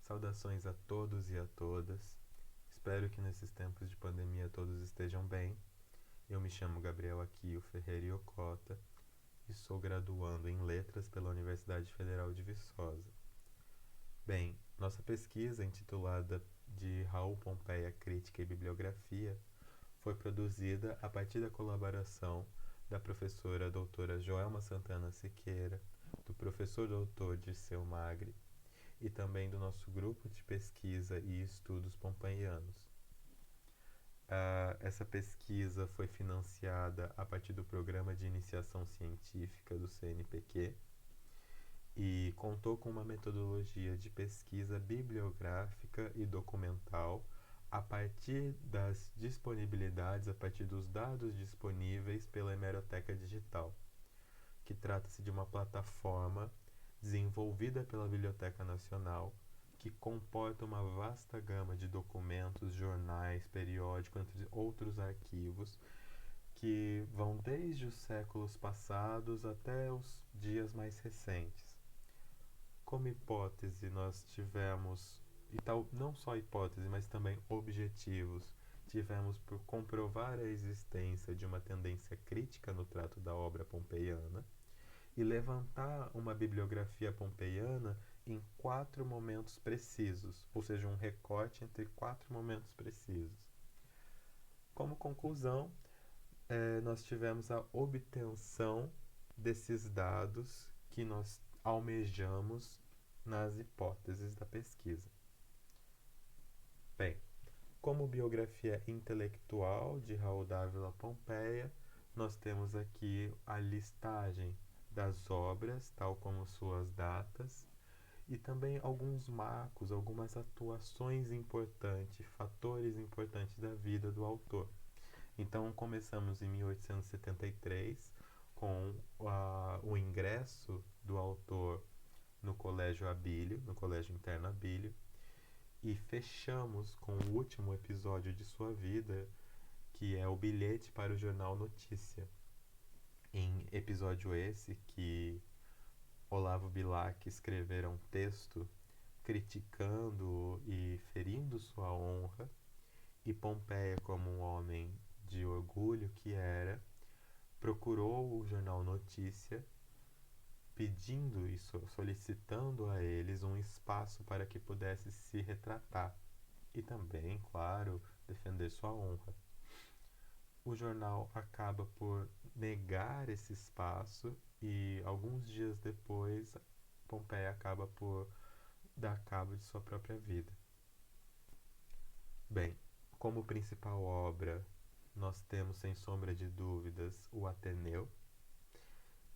Saudações a todos e a todas. Espero que nesses tempos de pandemia todos estejam bem. Eu me chamo Gabriel Aquio Ferreira Iocota e sou graduando em Letras pela Universidade Federal de Viçosa. Bem, nossa pesquisa, intitulada de Raul Pompeia Crítica e Bibliografia, foi produzida a partir da colaboração da professora doutora Joelma Santana Siqueira, do professor doutor Dirceu Magri e também do nosso grupo de pesquisa e estudos pompeianos. Essa pesquisa foi financiada a partir do Programa de Iniciação Científica do CNPq e contou com uma metodologia de pesquisa bibliográfica e documental a partir das disponibilidades, a partir dos dados disponíveis pela Hemeroteca Digital, que trata-se de uma plataforma desenvolvida pela Biblioteca Nacional, que comporta uma vasta gama de documentos, jornais, periódicos, entre outros arquivos, que vão desde os séculos passados até os dias mais recentes. Como hipótese, nós tivemos, e tal, não só hipótese, mas também objetivos, tivemos por comprovar a existência de uma tendência crítica no trato da obra pompeiana e levantar uma bibliografia pompeiana em 4 momentos precisos, ou seja, um recorte entre 4 momentos precisos. Como conclusão, nós tivemos a obtenção desses dados que nós almejamos nas hipóteses da pesquisa. Bem, como biografia intelectual de Raul Dávila Pompeia, nós temos aqui a listagem das obras, tal como suas datas, e também alguns marcos, algumas atuações importantes, fatores importantes da vida do autor. Então, começamos em 1873 com o ingresso do autor no Colégio Abílio, no Colégio Interno Abílio, e fechamos com o último episódio de sua vida, que é o bilhete para o jornal Notícia. Em episódio esse que Olavo Bilac escrevera um texto criticando e ferindo sua honra, e Pompeia, como um homem de orgulho que era, procurou o jornal Notícia, pedindo e solicitando a eles um espaço para que pudesse se retratar e também, claro, defender sua honra. O jornal acaba por negar esse espaço e alguns dias depois Pompeia acaba por dar cabo de sua própria vida. Bem, como principal obra nós temos sem sombra de dúvidas o Ateneu,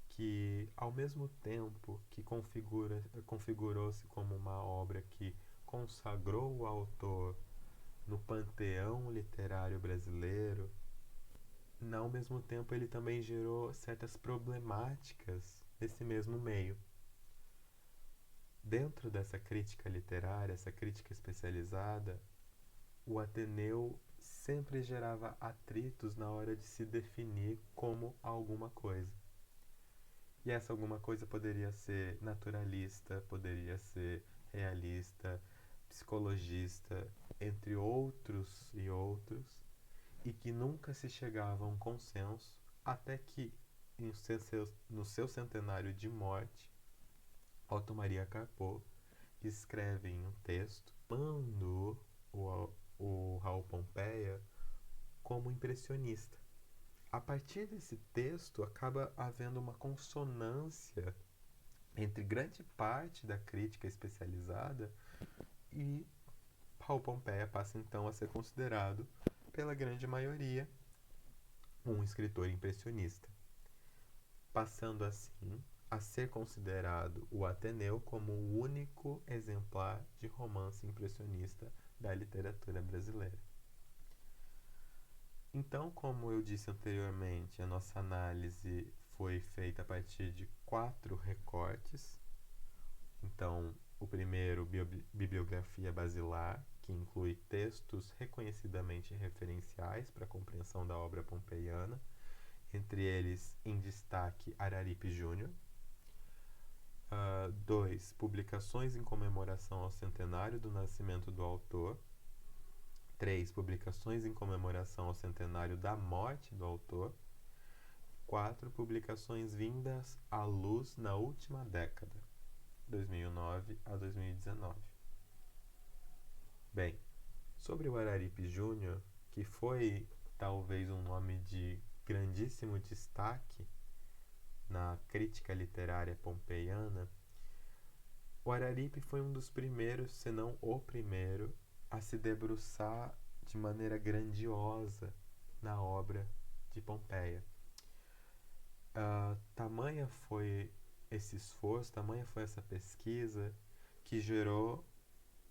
que ao mesmo tempo que configurou-se como uma obra que consagrou o autor no panteão literário brasileiro, ao mesmo tempo ele também gerou certas problemáticas nesse mesmo meio. Dentro dessa crítica literária, essa crítica especializada, o Ateneu sempre gerava atritos na hora de se definir como alguma coisa. E essa alguma coisa poderia ser naturalista, poderia ser realista, psicologista, entre outros e outros, e que nunca se chegava a um consenso, até que, no seu centenário de morte, Otto Maria Carpo escreve em um texto chamando o Raul Pompeia como impressionista. A partir desse texto, acaba havendo uma consonância entre grande parte da crítica especializada e Raul Pompeia passa então a ser considerado, pela grande maioria, um escritor impressionista, passando assim a ser considerado o Ateneu como o único exemplar de romance impressionista da literatura brasileira. Então, como eu disse anteriormente, a nossa análise foi feita a partir de 4 recortes. Então, o primeiro, bibliografia basilar, que inclui textos reconhecidamente referenciais para a compreensão da obra pompeiana, entre eles, em destaque, Araripe Júnior. 2. Publicações em comemoração ao centenário do nascimento do autor. 3. Publicações em comemoração ao centenário da morte do autor. 4. Publicações vindas à luz na última década, 2009 a 2019. Bem, sobre o Araripe Júnior, que foi talvez um nome de grandíssimo destaque na crítica literária pompeiana, o Araripe foi um dos primeiros, se não o primeiro, a se debruçar de maneira grandiosa na obra de Pompeia. Tamanha foi esse esforço, tamanha foi essa pesquisa, que gerou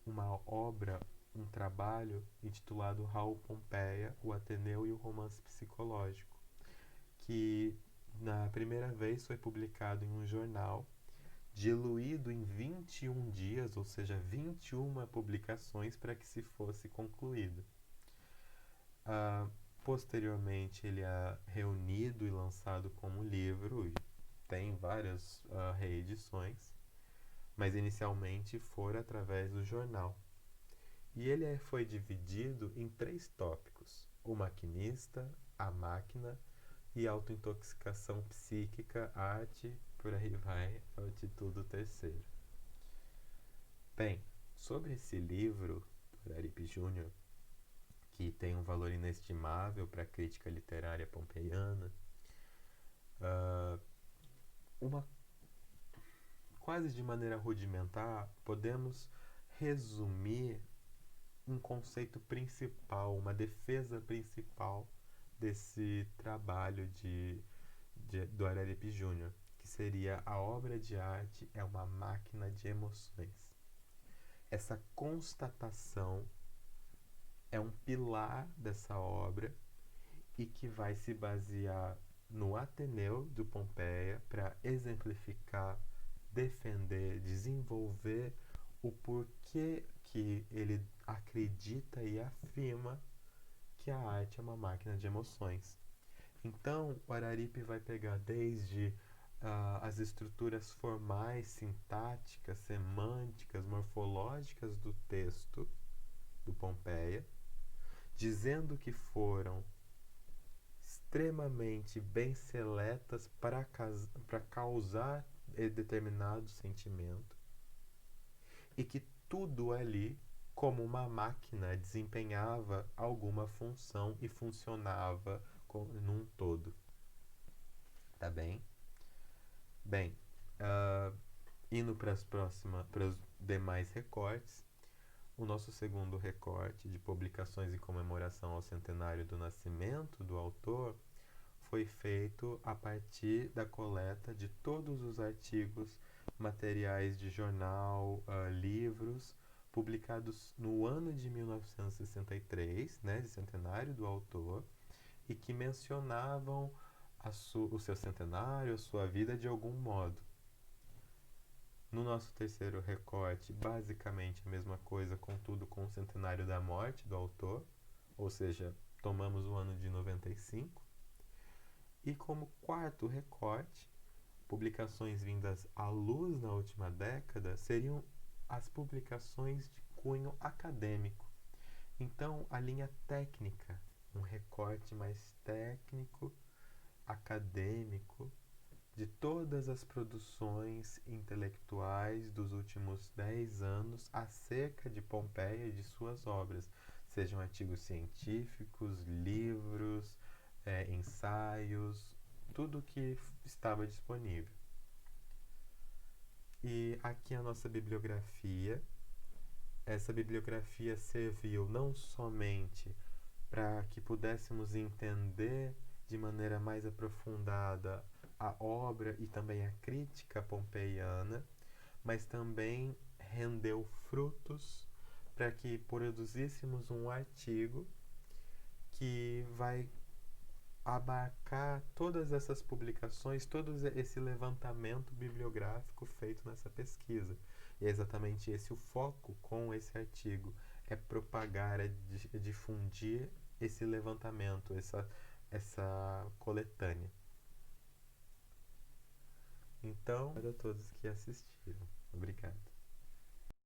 uma obra, um trabalho intitulado Raul Pompeia, o Ateneu e o Romance Psicológico, que na primeira vez foi publicado em um jornal, diluído em 21 dias, ou seja, 21 publicações para que se fosse concluído. Posteriormente, ele é reunido e lançado como livro, e tem várias reedições, mas inicialmente foi através do jornal. E ele foi dividido em 3 tópicos: o maquinista, a máquina e autointoxicação psíquica, arte, por aí vai, o título terceiro. Bem, sobre esse livro do Araripe Júnior, que tem um valor inestimável para a crítica literária pompeiana, quase de maneira rudimentar, podemos resumir um conceito principal, uma defesa principal desse trabalho do Araripe Júnior, que seria: a obra de arte é uma máquina de emoções. Essa constatação é um pilar dessa obra e que vai se basear no Ateneu do Pompeia para exemplificar, defender, desenvolver o porquê que ele acredita e afirma que a arte é uma máquina de emoções. Então, o Araripe vai pegar desde as estruturas formais, sintáticas, semânticas, morfológicas do texto do Pompeia, dizendo que foram extremamente bem seletas para causar determinado sentimento, e que tudo ali, como uma máquina, desempenhava alguma função e funcionava num todo. Tá bem? Bem, indo para os demais recortes, o nosso segundo recorte de publicações em comemoração ao centenário do nascimento do autor foi feito a partir da coleta de todos os artigos, materiais de jornal, livros, publicados no ano de 1963, né, de centenário do autor, e que mencionavam o seu centenário, a sua vida de algum modo. No nosso terceiro recorte, basicamente a mesma coisa, contudo com o centenário da morte do autor, ou seja, tomamos o ano de 95. E como quarto recorte, publicações vindas à luz na última década seriam as publicações de cunho acadêmico. Então, a linha técnica, um recorte mais técnico, acadêmico, de todas as produções intelectuais dos últimos 10 anos acerca de Pompeia e de suas obras, sejam artigos científicos, livros, ensaios, tudo que estava disponível. E aqui a nossa bibliografia. Essa bibliografia serviu não somente para que pudéssemos entender de maneira mais aprofundada a obra e também a crítica pompeiana, mas também rendeu frutos para que produzíssemos um artigo que vai abarcar todas essas publicações, todo esse levantamento bibliográfico feito nessa pesquisa. E é exatamente esse o foco com esse artigo: é propagar, é difundir esse levantamento, essa coletânea. Então, para todos que assistiram. Obrigado.